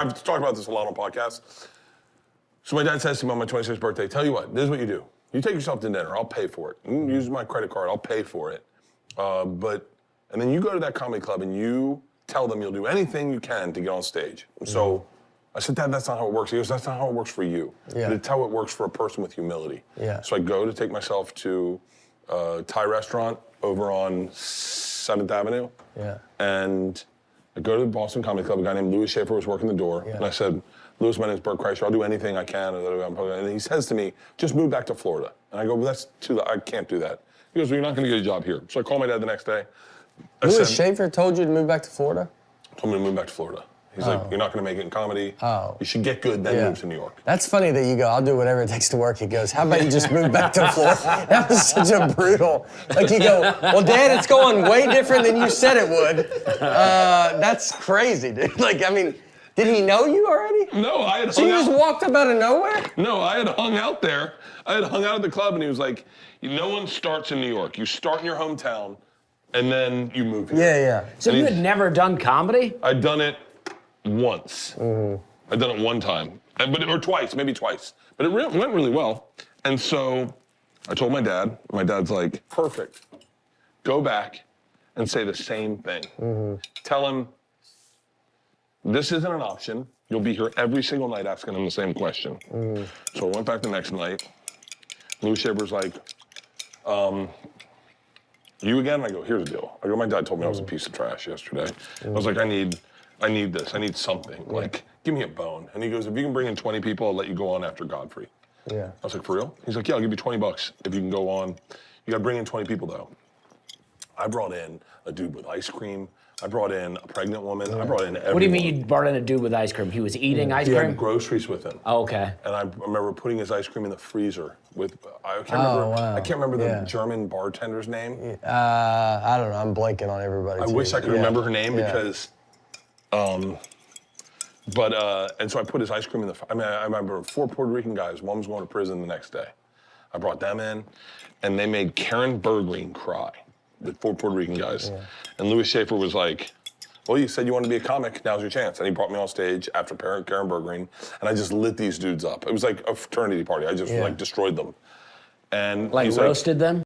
I've talked about this a lot on podcasts. So my dad says to me on my 26th birthday, tell you what, this is what you do. You take yourself to dinner, I'll pay for it. You use my credit card, I'll pay for it. And then you go to that comedy club and you tell them you'll do anything you can to get on stage. So I said, Dad, that's not how it works. He goes, that's not how it works for you. Yeah. It's how it works for a person with humility. Yeah. So I go to take myself to a Thai restaurant over on 7th Avenue. Yeah. And I go to the Boston Comedy Club. A guy named Louis Schaefer was working the door. Yeah. And I said, Louis, my name's Bert Kreischer. I'll do anything I can. And he says to me, just move back to Florida. And I go, well, that's too, I can't do that. He goes, well, you're not going to get a job here. So I call my dad the next day. Louis Schaefer told you to move back to Florida? Told me to move back to Florida. He's like, you're not going to make it in comedy. Oh. You should get good, then move to New York. That's funny that you go, I'll do whatever it takes to work. He goes, how about you just move back to Florida? That was such a brutal, like you go, well, Dad, it's going way different than you said it would. That's crazy, dude. Like, I mean, did he know you already? No, I had So you just walked up out of nowhere? No, I had hung out there. I had hung out at the club, and he was like, no one starts in New York. You start in your hometown, and then you move here. Yeah. So you had never done comedy? I'd done it once. I'd done it one time, or twice, maybe twice. But it went really well. And so I told my dad. My dad's like, perfect. Go back and say the same thing. Tell him, this isn't an option. You'll be here every single night asking him the same question. So I went back the next night. Louis Schaefer's like, you again? And I go, here's the deal. I go, my dad told me I was a piece of trash yesterday. I was like, I need this. I need something. Like, give me a bone. And he goes, if you can bring in 20 people, I'll let you go on after Godfrey. Yeah. I was like, for real? He's like, yeah, I'll give you $20 if you can go on. You gotta bring in 20 people though. I brought in a dude with ice cream. I brought in a pregnant woman. I brought in everyone. What do you mean you brought in a dude with ice cream? He was eating ice He cream? had groceries with him. Oh, okay. And I remember putting his ice cream in the freezer with, I can't remember the German bartender's name. I don't know, I'm blanking on everybody. I wish I could remember her name because, and so I put his ice cream in I remember 4 Puerto Rican guys, one was going to prison the next day. I brought them in, and they made Karen Bergreen cry, the 4 Puerto Rican guys. Yeah. And Louis Schaefer was like, well, you said you wanted to be a comic, now's your chance. And he brought me on stage after Karen Bergreen, and I just lit these dudes up. It was like a fraternity party. I just like destroyed them. And like roasted them?